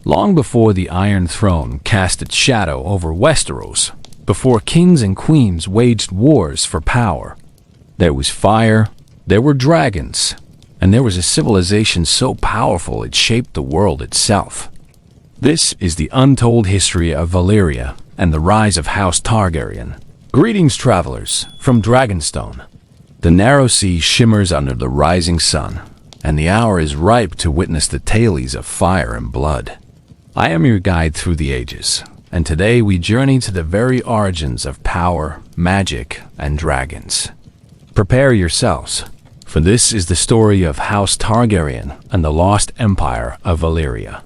Long before the Iron Throne cast its shadow over Westeros, before kings and queens waged wars for power, there was fire, there were dragons, and there was a civilization so powerful it shaped the world itself. This is the untold history of Valyria and the rise of House Targaryen. Greetings, travelers, from Dragonstone. The narrow sea shimmers under the rising sun, and the hour is ripe to witness the tales of fire and blood. I am your guide through the ages, and today we journey to the very origins of power, magic, and dragons. Prepare yourselves, for this is the story of House Targaryen and the lost empire of Valyria.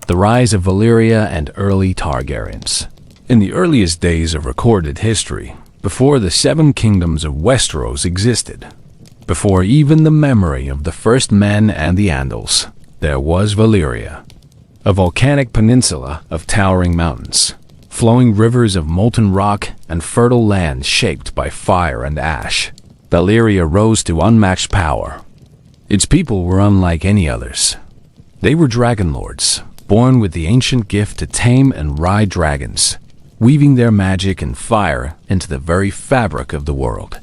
The rise of Valyria and early Targaryens. In the earliest days of recorded history, before the seven kingdoms of Westeros existed, before even the memory of the first men and the Andals, there was Valyria, a volcanic peninsula of towering mountains, flowing rivers of molten rock and fertile land shaped by fire and ash. Valyria rose to unmatched power. Its people were unlike any others. They were dragon lords, born with the ancient gift to tame and ride dragons, weaving their magic and fire into the very fabric of the world.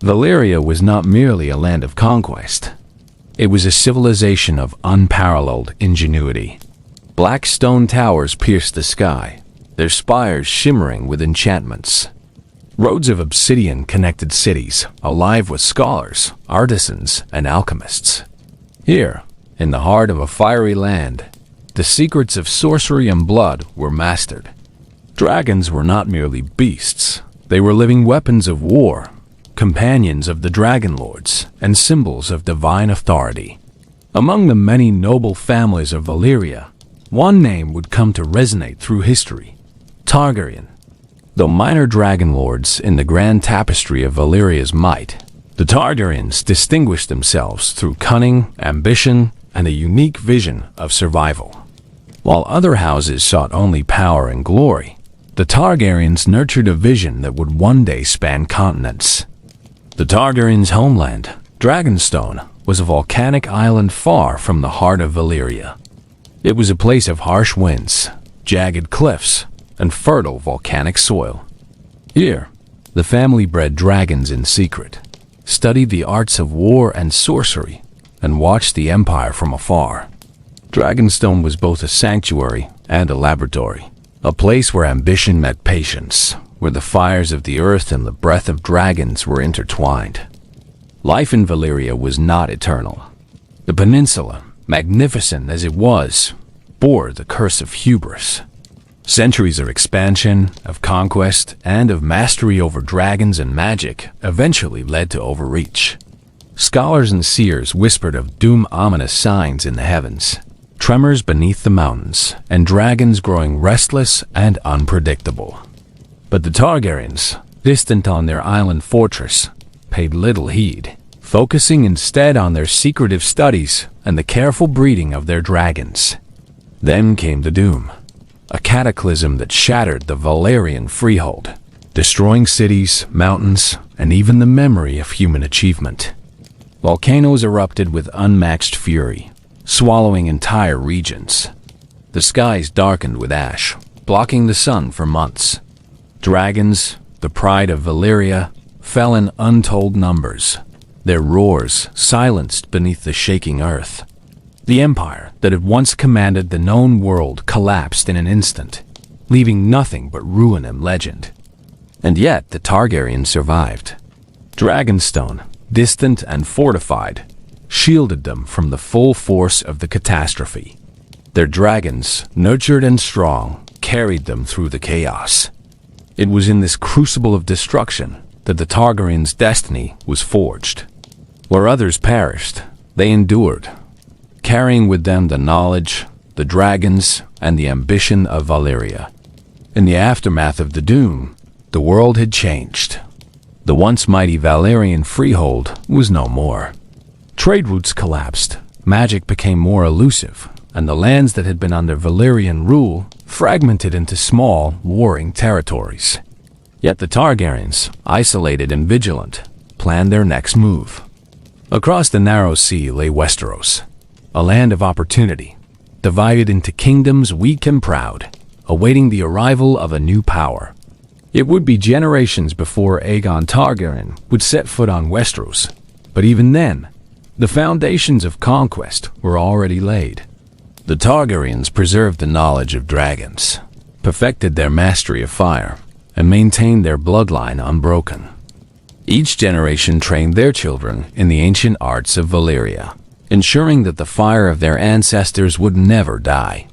Valyria was not merely a land of conquest. It was a civilization of unparalleled ingenuity. Black stone towers pierced the sky, their spires shimmering with enchantments. Roads of obsidian connected cities, alive with scholars, artisans, and alchemists. Here, in the heart of a fiery land, the secrets of sorcery and blood were mastered. Dragons were not merely beasts. They were living weapons of war, companions of the dragon lords, and symbols of divine authority. Among the many noble families of Valyria, one name would come to resonate through history: Targaryen. Though minor dragon lords in the grand tapestry of Valyria's might, the Targaryens distinguished themselves through cunning, ambition, and a unique vision of survival. While other houses sought only power and glory, the Targaryens nurtured a vision that would one day span continents. The Targaryens' homeland, Dragonstone, was a volcanic island far from the heart of Valyria. It was a place of harsh winds, jagged cliffs, and fertile volcanic soil. Here, the family bred dragons in secret, studied the arts of war and sorcery, and watched the empire from afar. Dragonstone was both a sanctuary and a laboratory, a place where ambition met patience, where the fires of the earth and the breath of dragons were intertwined. Life in Valyria was not eternal. The peninsula, magnificent as it was, bore the curse of hubris. Centuries of expansion, of conquest, and of mastery over dragons and magic eventually led to overreach. Scholars and seers whispered of doom-ominous signs in the heavens, tremors beneath the mountains, and dragons growing restless and unpredictable. But the Targaryens, distant on their island fortress, paid little heed, focusing instead on their secretive studies and the careful breeding of their dragons. Then came the doom, a cataclysm that shattered the Valyrian freehold, destroying cities, mountains, and even the memory of human achievement. Volcanoes erupted with unmatched fury, swallowing entire regions. The skies darkened with ash, blocking the sun for months. Dragons, the pride of Valyria, fell in untold numbers, their roars silenced beneath the shaking earth. The empire that had once commanded the known world collapsed in an instant, leaving nothing but ruin and legend. And yet the Targaryens survived. Dragonstone, distant and fortified, shielded them from the full force of the catastrophe. Their dragons, nurtured and strong, carried them through the chaos. It was in this crucible of destruction that the Targaryens' destiny was forged. Where others perished, they endured, carrying with them the knowledge, the dragons, and the ambition of Valyria. In the aftermath of the doom, the world had changed. The once mighty Valyrian freehold was no more. Trade routes collapsed, magic became more elusive, and the lands that had been under Valyrian rule fragmented into small, warring territories. Yet the Targaryens, isolated and vigilant, planned their next move. Across the narrow sea lay Westeros, a land of opportunity, divided into kingdoms weak and proud, awaiting the arrival of a new power. It would be generations before Aegon Targaryen would set foot on Westeros, but even then, the foundations of conquest were already laid. The Targaryens preserved the knowledge of dragons, perfected their mastery of fire, and maintained their bloodline unbroken. Each generation trained their children in the ancient arts of Valyria, ensuring that the fire of their ancestors would never die.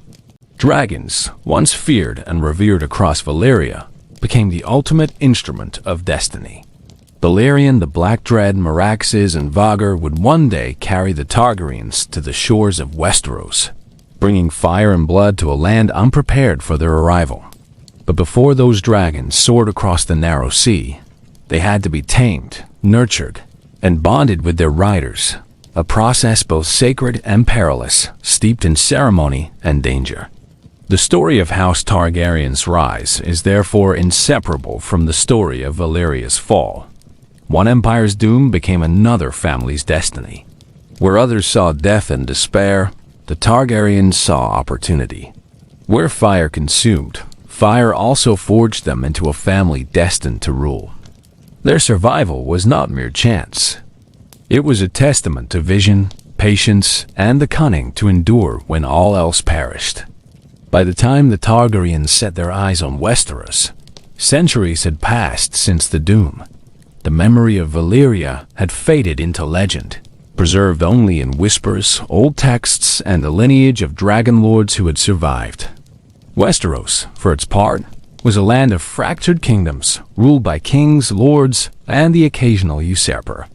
Dragons, once feared and revered across Valyria, became the ultimate instrument of destiny. Balerion, the Black Dread, Meraxes, and Vhagar would one day carry the Targaryens to the shores of Westeros, bringing fire and blood to a land unprepared for their arrival. But before those dragons soared across the narrow sea, they had to be tamed, nurtured, and bonded with their riders, a process both sacred and perilous, steeped in ceremony and danger. The story of House Targaryen's rise is therefore inseparable from the story of Valyria's fall. One empire's doom became another family's destiny. Where others saw death and despair, the Targaryens saw opportunity. Where fire consumed, fire also forged them into a family destined to rule. Their survival was not mere chance. It was a testament to vision, patience, and the cunning to endure when all else perished. By the time the Targaryens set their eyes on Westeros, centuries had passed since the doom. The memory of Valyria had faded into legend, preserved only in whispers, old texts, and the lineage of dragon lords who had survived. Westeros, for its part, was a land of fractured kingdoms, ruled by kings, lords, and the occasional usurper.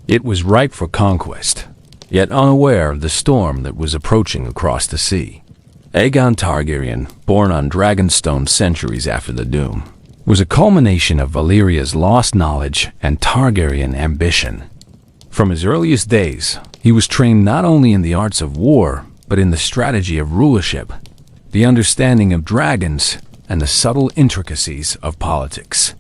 It was ripe for conquest, yet unaware of the storm that was approaching across the sea. Aegon Targaryen, born on Dragonstone centuries after the doom, was a culmination of Valyria's lost knowledge and Targaryen ambition. From his earliest days, he was trained not only in the arts of war, but in the strategy of rulership, the understanding of dragons, and the subtle intricacies of politics.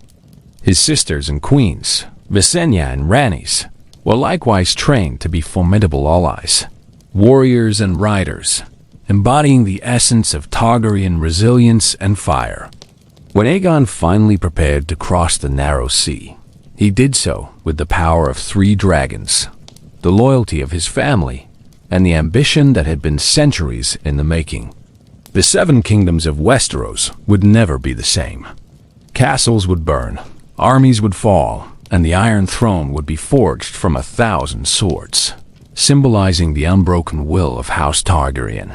His sisters and queens, Visenya and Rhaenys, were likewise trained to be formidable allies, warriors and riders, embodying the essence of Targaryen resilience and fire. When Aegon finally prepared to cross the narrow sea, he did so with the power of 3 dragons, the loyalty of his family, and the ambition that had been centuries in the making. The 7 kingdoms of Westeros would never be the same. Castles would burn, armies would fall, and the Iron Throne would be forged from 1,000 swords, symbolizing the unbroken will of House Targaryen.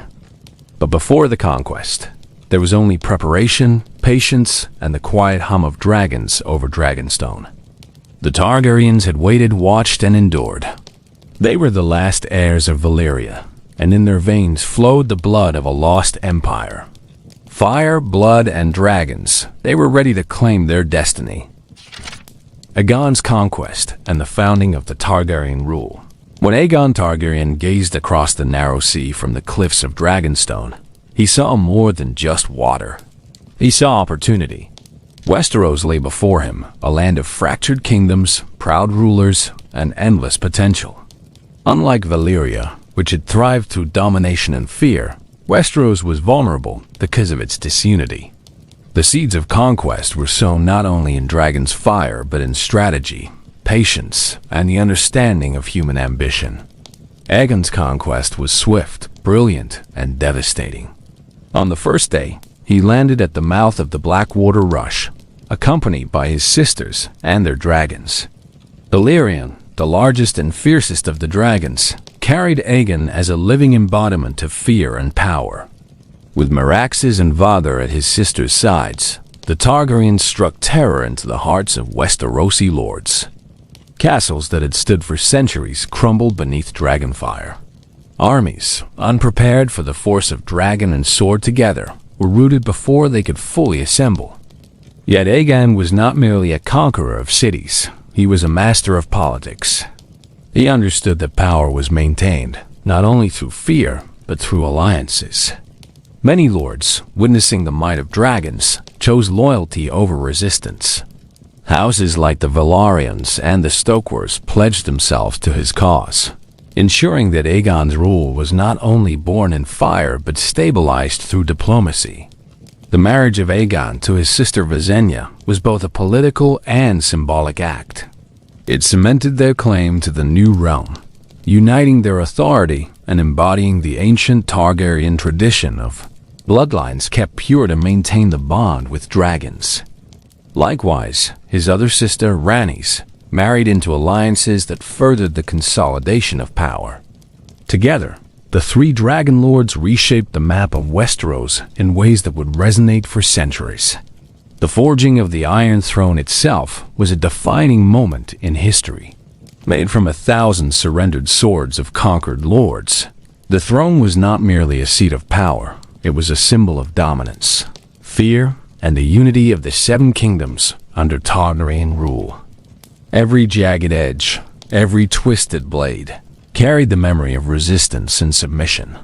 But before the conquest, there was only preparation, patience, and the quiet hum of dragons over Dragonstone. The Targaryens had waited, watched, and endured. They were the last heirs of Valyria, and in their veins flowed the blood of a lost empire. Fire, blood, and dragons, they were ready to claim their destiny. Aegon's conquest and the founding of the Targaryen rule. When Aegon Targaryen gazed across the narrow sea from the cliffs of Dragonstone, he saw more than just water. He saw opportunity. Westeros lay before him, a land of fractured kingdoms, proud rulers, and endless potential. Unlike Valyria, which had thrived through domination and fear, Westeros was vulnerable because of its disunity. The seeds of conquest were sown not only in Dragon's fire, but in strategy, patience, and the understanding of human ambition. Aegon's conquest was swift, brilliant, and devastating. On the first day, he landed at the mouth of the Blackwater Rush, accompanied by his sisters and their dragons. Balerion, the largest and fiercest of the dragons, carried Aegon as a living embodiment of fear and power. With Meraxes and Vhagar at his sisters' sides, the Targaryens struck terror into the hearts of Westerosi lords. Castles that had stood for centuries crumbled beneath dragonfire. Armies, unprepared for the force of dragon and sword together, were routed before they could fully assemble. Yet Aegon was not merely a conqueror of cities, he was a master of politics. He understood that power was maintained, not only through fear, but through alliances. Many lords, witnessing the might of dragons, chose loyalty over resistance. Houses like the Velaryons and the Stokers pledged themselves to his cause. ensuring that Aegon's rule was not only born in fire but stabilized through diplomacy. The marriage of Aegon to his sister Visenya was both a political and symbolic act. It cemented their claim to the new realm, uniting their authority and embodying the ancient Targaryen tradition of bloodlines kept pure to maintain the bond with dragons. Likewise, his other sister Rhaenys married into alliances that furthered the consolidation of power. Together, the three dragon lords reshaped the map of Westeros in ways that would resonate for centuries. The forging of the Iron Throne itself was a defining moment in history. Made from 1,000 surrendered swords of conquered lords, the throne was not merely a seat of power, it was a symbol of dominance, fear, and the unity of the Seven Kingdoms under Targaryen rule. Every jagged edge, every twisted blade, carried the memory of resistance and submission,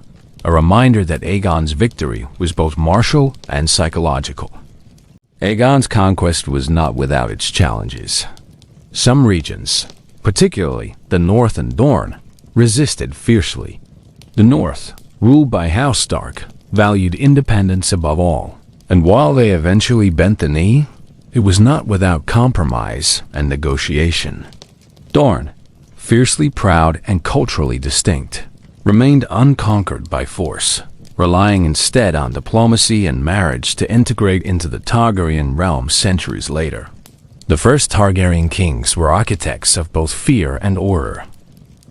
a reminder that Aegon's victory was both martial and psychological. Aegon's conquest was not without its challenges. Some regions, particularly the North and Dorne, resisted fiercely. The North, ruled by House Stark, valued independence above all, and while they eventually bent the knee, it was not without compromise and negotiation. Dorne, fiercely proud and culturally distinct, remained unconquered by force, relying instead on diplomacy and marriage to integrate into the Targaryen realm centuries later. The first Targaryen kings were architects of both fear and order.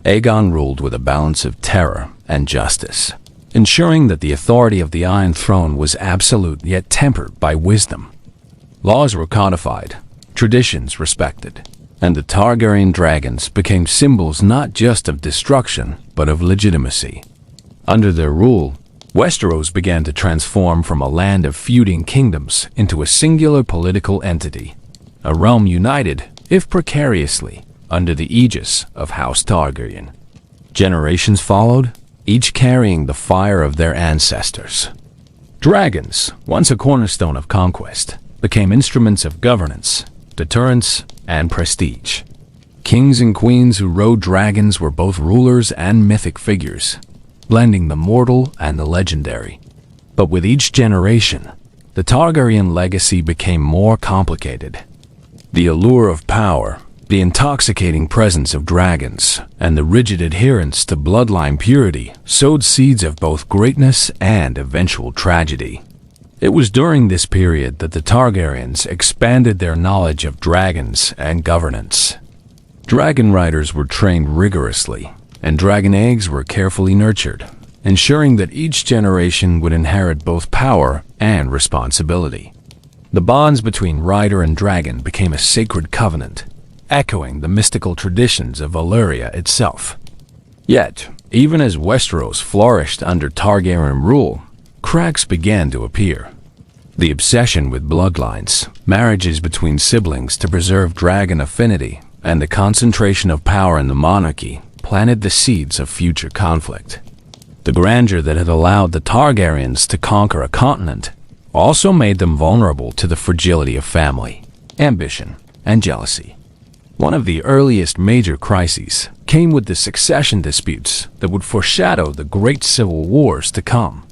Aegon ruled with a balance of terror and justice, ensuring that the authority of the Iron Throne was absolute yet tempered by wisdom. Laws were codified, traditions respected, and the Targaryen dragons became symbols not just of destruction, but of legitimacy. Under their rule, Westeros began to transform from a land of feuding kingdoms into a singular political entity, a realm united, if precariously, under the aegis of House Targaryen. Generations followed, each carrying the fire of their ancestors. Dragons, once a cornerstone of conquest, became instruments of governance, deterrence, and prestige. Kings and queens who rode dragons were both rulers and mythic figures, blending the mortal and the legendary. But with each generation, the Targaryen legacy became more complicated. The allure of power, the intoxicating presence of dragons, and the rigid adherence to bloodline purity sowed seeds of both greatness and eventual tragedy. It was during this period that the Targaryens expanded their knowledge of dragons and governance. Dragon riders were trained rigorously, and dragon eggs were carefully nurtured, ensuring that each generation would inherit both power and responsibility. The bonds between rider and dragon became a sacred covenant, echoing the mystical traditions of Valyria itself. Yet, even as Westeros flourished under Targaryen rule, cracks began to appear. The obsession with bloodlines, marriages between siblings to preserve dragon affinity, and the concentration of power in the monarchy planted the seeds of future conflict. The grandeur that had allowed the Targaryens to conquer a continent also made them vulnerable to the fragility of family, ambition, and jealousy. One of the earliest major crises came with the succession disputes that would foreshadow the great civil wars to come.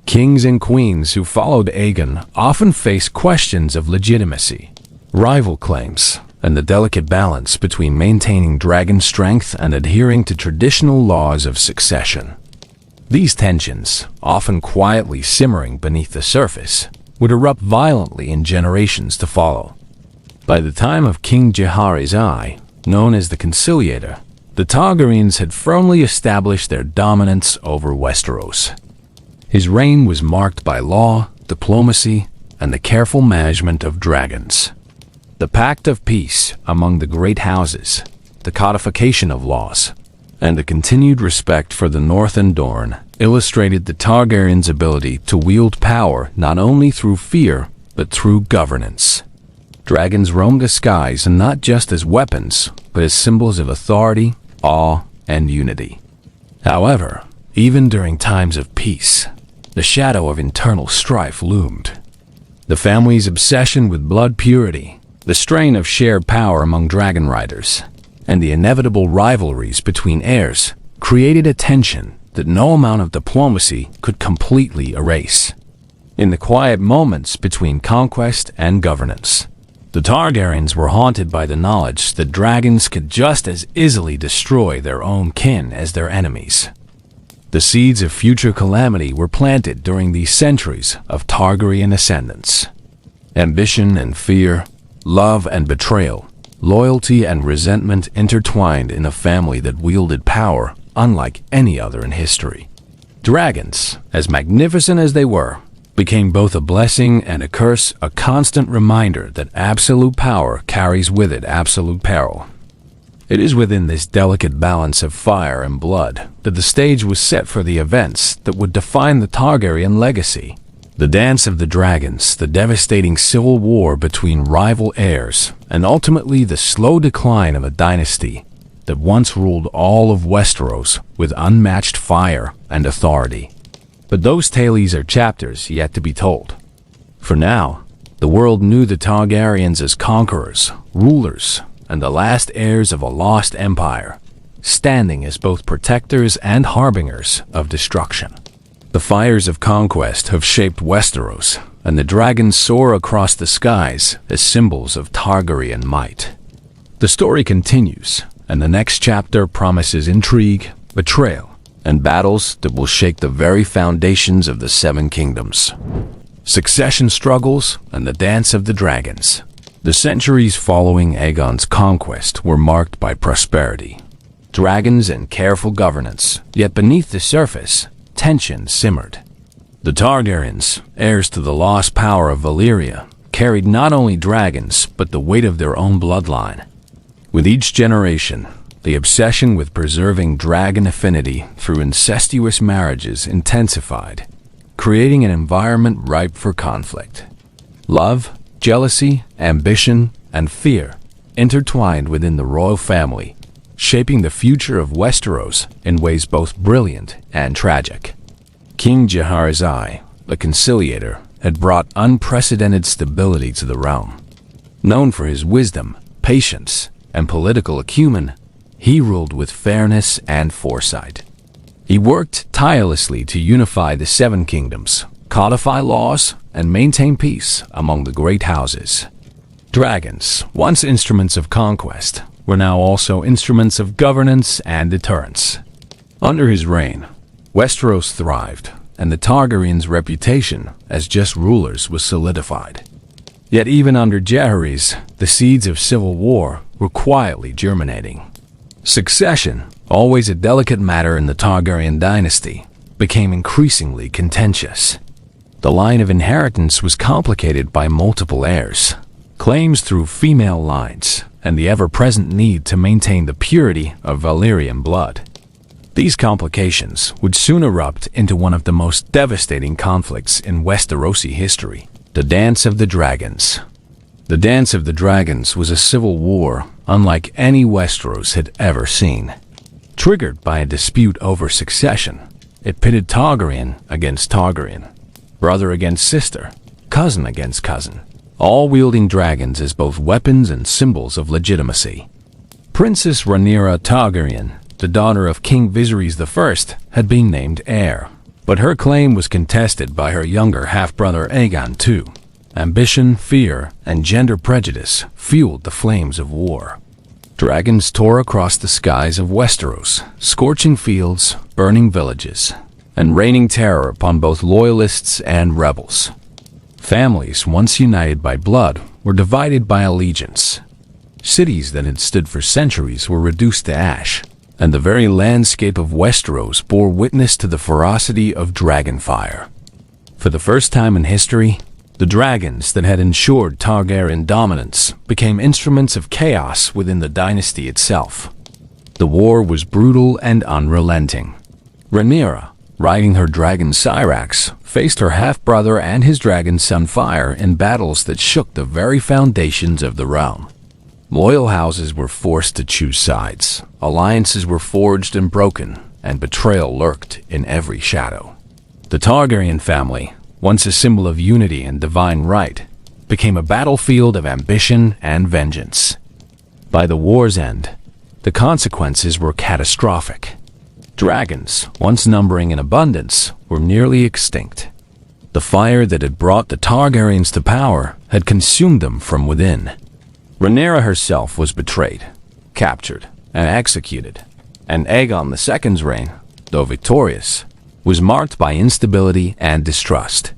Kings and queens who followed Aegon often faced questions of legitimacy, rival claims, and the delicate balance between maintaining dragon strength and adhering to traditional laws of succession. These tensions, often quietly simmering beneath the surface, would erupt violently in generations to follow. By the time of King Jaehaerys I, known as the Conciliator, the Targaryens had firmly established their dominance over Westeros. His reign was marked by law, diplomacy, and the careful management of dragons. The Pact of Peace among the great houses, the codification of laws, and the continued respect for the North and Dorne illustrated the Targaryens' ability to wield power not only through fear, but through governance. Dragons roamed the skies not just as weapons, but as symbols of authority, awe, and unity. However, even during times of peace, the shadow of internal strife loomed. The family's obsession with blood purity, the strain of shared power among dragon riders, and the inevitable rivalries between heirs created a tension that no amount of diplomacy could completely erase. In the quiet moments between conquest and governance, the Targaryens were haunted by the knowledge that dragons could just as easily destroy their own kin as their enemies. The seeds of future calamity were planted during these centuries of Targaryen ascendance. Ambition and fear, love and betrayal, loyalty and resentment intertwined in a family that wielded power unlike any other in history. Dragons, as magnificent as they were, became both a blessing and a curse, a constant reminder that absolute power carries with it absolute peril. It is within this delicate balance of fire and blood that the stage was set for the events that would define the Targaryen legacy. The Dance of the Dragons, the devastating civil war between rival heirs, and ultimately the slow decline of a dynasty that once ruled all of Westeros with unmatched fire and authority. But those tales are chapters yet to be told. For now, the world knew the Targaryens as conquerors, rulers, and the last heirs of a lost empire, standing as both protectors and harbingers of destruction. The fires of conquest have shaped Westeros, and the dragons soar across the skies as symbols of Targaryen might. The story continues, and the next chapter promises intrigue, betrayal, and battles that will shake the very foundations of the Seven Kingdoms. Succession struggles and the Dance of the Dragons. The centuries following Aegon's conquest were marked by prosperity, dragons, and careful governance, yet beneath the surface, tension simmered. The Targaryens, heirs to the lost power of Valyria, carried not only dragons but the weight of their own bloodline. With each generation, the obsession with preserving dragon affinity through incestuous marriages intensified, creating an environment ripe for conflict. Love, jealousy, ambition, and fear intertwined within the royal family, shaping the future of Westeros in ways both brilliant and tragic. King Jaehaerys, the conciliator, had brought unprecedented stability to the realm. Known for his wisdom, patience, and political acumen, he ruled with fairness and foresight. He worked tirelessly to unify the Seven Kingdoms, codify laws, and maintain peace among the great houses. Dragons, once instruments of conquest, were now also instruments of governance and deterrence. Under his reign, Westeros thrived, and the Targaryens' reputation as just rulers was solidified. Yet even under Jaehaerys, the seeds of civil war were quietly germinating. Succession, always a delicate matter in the Targaryen dynasty, became increasingly contentious. The line of inheritance was complicated by multiple heirs, claims through female lines, and the ever-present need to maintain the purity of Valyrian blood. These complications would soon erupt into one of the most devastating conflicts in Westerosi history, the Dance of the Dragons. The Dance of the Dragons was a civil war unlike any Westeros had ever seen. Triggered by a dispute over succession, it pitted Targaryen against Targaryen, brother against sister, cousin against cousin, all wielding dragons as both weapons and symbols of legitimacy. Princess Rhaenyra Targaryen, the daughter of King Viserys I, had been named heir, but her claim was contested by her younger half-brother Aegon II. Ambition, fear, and gender prejudice fueled the flames of war. Dragons tore across the skies of Westeros, scorching fields, burning villages, and raining terror upon both loyalists and rebels. Families once united by blood were divided by allegiance. Cities that had stood for centuries were reduced to ash, and the very landscape of Westeros bore witness to the ferocity of dragonfire. For the first time in history, the dragons that had ensured Targaryen dominance became instruments of chaos within the dynasty itself. The war was brutal and unrelenting. Rhaenyra, riding her dragon Syrax, faced her half-brother and his dragon Sunfire in battles that shook the very foundations of the realm. Loyal houses were forced to choose sides, alliances were forged and broken, and betrayal lurked in every shadow. The Targaryen family, once a symbol of unity and divine right, became a battlefield of ambition and vengeance. By the war's end, the consequences were catastrophic. Dragons, once numbering in abundance, were nearly extinct. The fire that had brought the Targaryens to power had consumed them from within. Rhaenyra herself was betrayed, captured, and executed, and Aegon II's reign, though victorious, was marked by instability and distrust.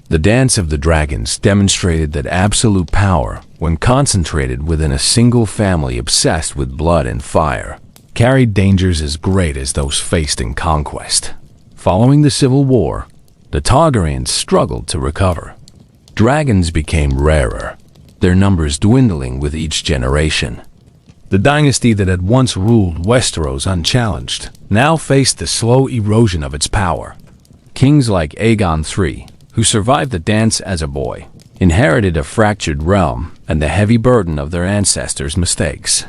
The Dance of the Dragons demonstrated that absolute power, when concentrated within a single family obsessed with blood and fire, carried dangers as great as those faced in Conquest. Following the Civil War, the Targaryens struggled to recover. Dragons became rarer, their numbers dwindling with each generation. The dynasty that had once ruled Westeros unchallenged now faced the slow erosion of its power. Kings like Aegon III, who survived the dance as a boy, inherited a fractured realm and the heavy burden of their ancestors' mistakes.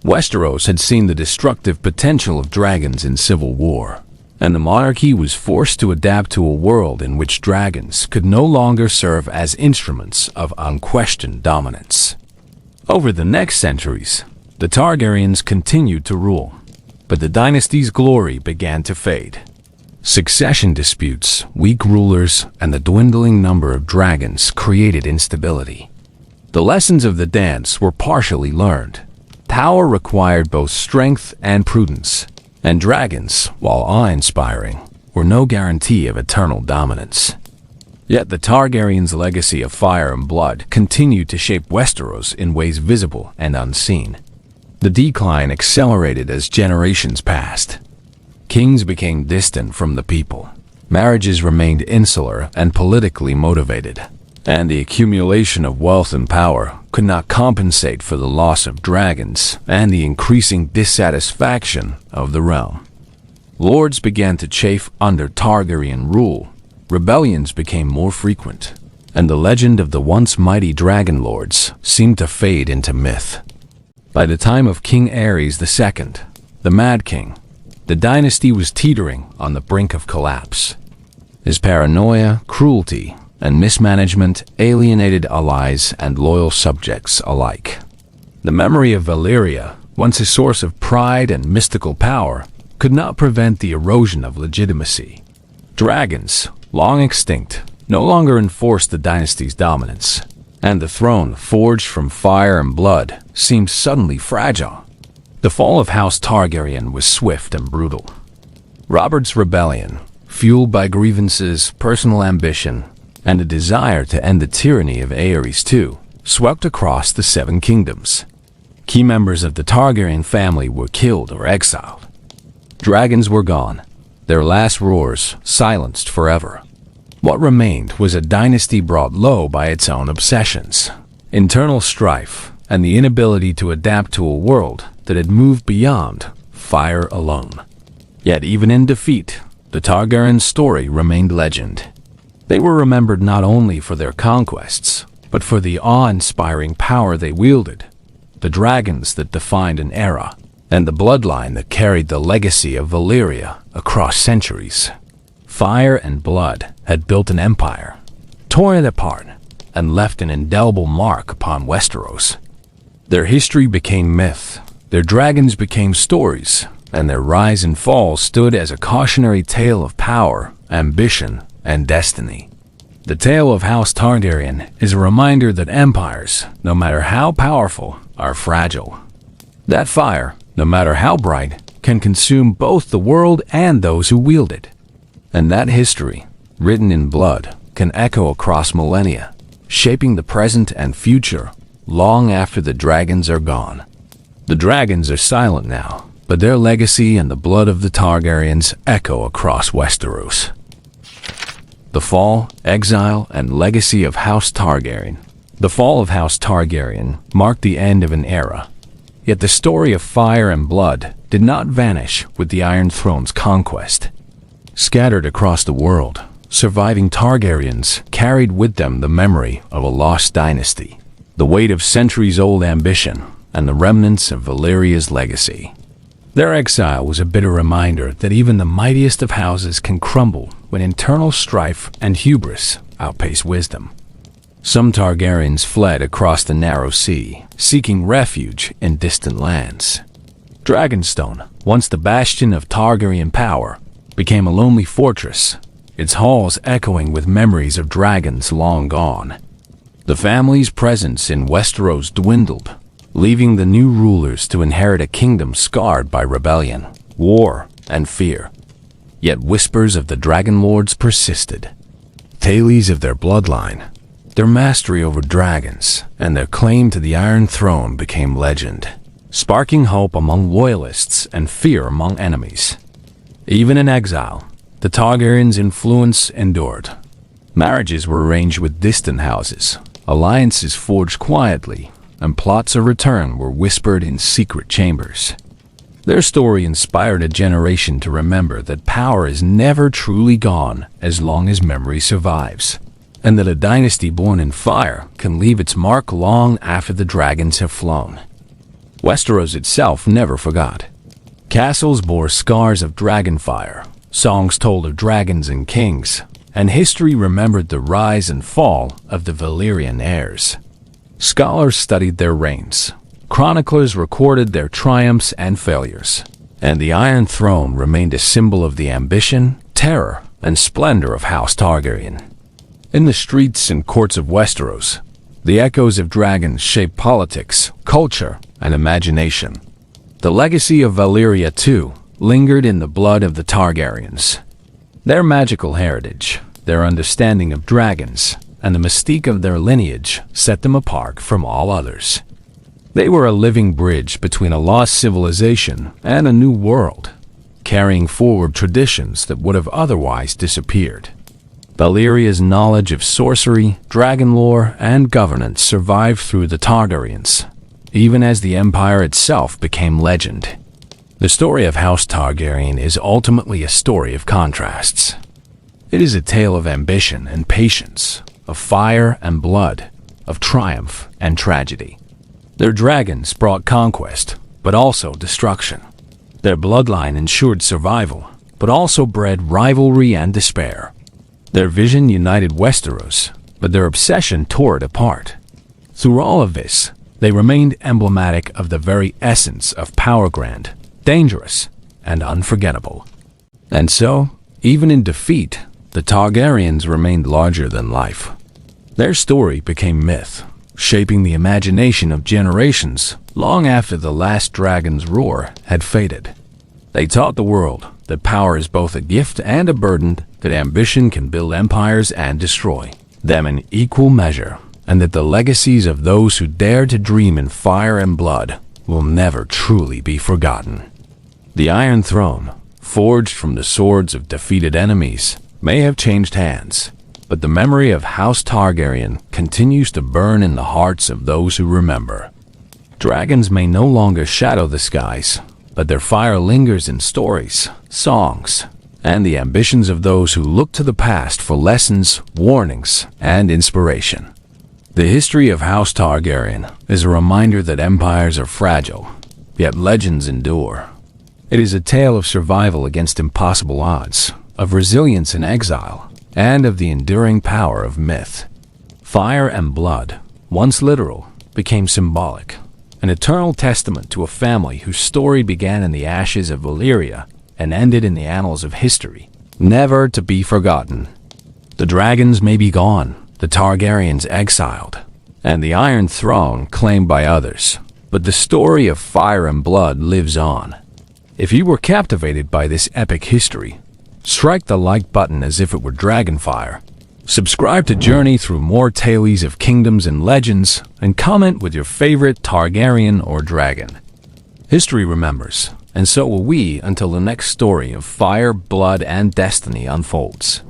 Westeros had seen the destructive potential of dragons in civil war, and the monarchy was forced to adapt to a world in which dragons could no longer serve as instruments of unquestioned dominance. Over the next centuries, the Targaryens continued to rule, but the dynasty's glory began to fade. Succession disputes, weak rulers, and the dwindling number of dragons created instability. The lessons of the dance were partially learned. Power required both strength and prudence, and dragons, while awe-inspiring, were no guarantee of eternal dominance. Yet the Targaryens' legacy of fire and blood continued to shape Westeros in ways visible and unseen. The decline accelerated as generations passed. Kings became distant from the people. Marriages remained insular and politically motivated, and the accumulation of wealth and power could not compensate for the loss of dragons and the increasing dissatisfaction of the realm. Lords began to chafe under Targaryen rule, rebellions became more frequent, and the legend of the once mighty dragon lords seemed to fade into myth. By the time of King Aerys II, the Mad King, the dynasty was teetering on the brink of collapse. His paranoia, cruelty, and mismanagement alienated allies and loyal subjects alike. The memory of Valyria, once a source of pride and mystical power, could not prevent the erosion of legitimacy. Dragons, long extinct, no longer enforced the dynasty's dominance, and the throne, forged from fire and blood, seemed suddenly fragile. The fall of House Targaryen was swift and brutal. Robert's rebellion, fueled by grievances, personal ambition, and a desire to end the tyranny of Aerys II, swept across the Seven Kingdoms. Key members of the Targaryen family were killed or exiled. Dragons were gone, their last roars silenced forever. What remained was a dynasty brought low by its own obsessions, internal strife, and the inability to adapt to a world that had moved beyond fire alone. Yet even in defeat, the Targaryen story remained legend. They were remembered not only for their conquests, but for the awe-inspiring power they wielded, the dragons that defined an era, and the bloodline that carried the legacy of Valyria across centuries. Fire and blood had built an empire, torn it apart, and left an indelible mark upon Westeros. Their history became myth, their dragons became stories, and their rise and fall stood as a cautionary tale of power, ambition, and destiny. The tale of House Targaryen is a reminder that empires, no matter how powerful, are fragile. That fire, no matter how bright, can consume both the world and those who wield it. And that history, written in blood, can echo across millennia, shaping the present and future long after the dragons are gone. The dragons are silent now, but their legacy and the blood of the Targaryens echo across Westeros. The fall, exile, and legacy of House Targaryen. The fall of House Targaryen marked the end of an era. Yet the story of fire and blood did not vanish with the Iron Throne's conquest. Scattered across the world, surviving Targaryens carried with them the memory of a lost dynasty, the weight of centuries-old ambition, and the remnants of Valyria's legacy. Their exile was a bitter reminder that even the mightiest of houses can crumble when internal strife and hubris outpace wisdom. Some Targaryens fled across the narrow sea, seeking refuge in distant lands. Dragonstone, once the bastion of Targaryen power, became a lonely fortress, its halls echoing with memories of dragons long gone. The family's presence in Westeros dwindled, leaving the new rulers to inherit a kingdom scarred by rebellion, war, and fear. Yet whispers of the Dragon Lords persisted. Tales of their bloodline, their mastery over dragons, and their claim to the Iron Throne became legend, sparking hope among loyalists and fear among enemies. Even in exile, the Targaryens' influence endured. Marriages were arranged with distant houses, alliances forged quietly, and plots of return were whispered in secret chambers. Their story inspired a generation to remember that power is never truly gone as long as memory survives, and that a dynasty born in fire can leave its mark long after the dragons have flown. Westeros itself never forgot. Castles bore scars of dragonfire, songs told of dragons and kings, and history remembered the rise and fall of the Valyrian heirs. Scholars studied their reigns, chroniclers recorded their triumphs and failures, and the Iron Throne remained a symbol of the ambition, terror, and splendor of House Targaryen. In the streets and courts of Westeros, the echoes of dragons shaped politics, culture, and imagination. The legacy of Valyria, too, lingered in the blood of the Targaryens. Their magical heritage, their understanding of dragons, and the mystique of their lineage set them apart from all others. They were a living bridge between a lost civilization and a new world, carrying forward traditions that would have otherwise disappeared. Valyria's knowledge of sorcery, dragon lore, and governance survived through the Targaryens, even as the empire itself became legend. The story of House Targaryen is ultimately a story of contrasts. It is a tale of ambition and patience, of fire and blood, of triumph and tragedy. Their dragons brought conquest, but also destruction. Their bloodline ensured survival, but also bred rivalry and despair. Their vision united Westeros, but their obsession tore it apart. Through all of this, they remained emblematic of the very essence of power grand, dangerous, and unforgettable. And so, even in defeat, the Targaryens remained larger than life. Their story became myth, shaping the imagination of generations long after the last dragon's roar had faded. They taught the world that power is both a gift and a burden, that ambition can build empires and destroy them in equal measure, and that the legacies of those who dare to dream in fire and blood will never truly be forgotten. The Iron Throne, forged from the swords of defeated enemies, may have changed hands, but the memory of House Targaryen continues to burn in the hearts of those who remember. Dragons may no longer shadow the skies, but their fire lingers in stories, songs, and the ambitions of those who look to the past for lessons, warnings, and inspiration. The history of House Targaryen is a reminder that empires are fragile, yet legends endure. It is a tale of survival against impossible odds, of resilience in exile, and of the enduring power of myth. Fire and blood, once literal, became symbolic, an eternal testament to a family whose story began in the ashes of Valyria and ended in the annals of history, never to be forgotten. The dragons may be gone, the Targaryens exiled, and the Iron Throne claimed by others, but the story of fire and blood lives on. If you were captivated by this epic history, strike the like button as if it were Dragonfire. Subscribe to Journey Through More Tales of Kingdoms and Legends, and comment with your favorite Targaryen or dragon. History remembers, and so will we until the next story of fire, blood, and destiny unfolds.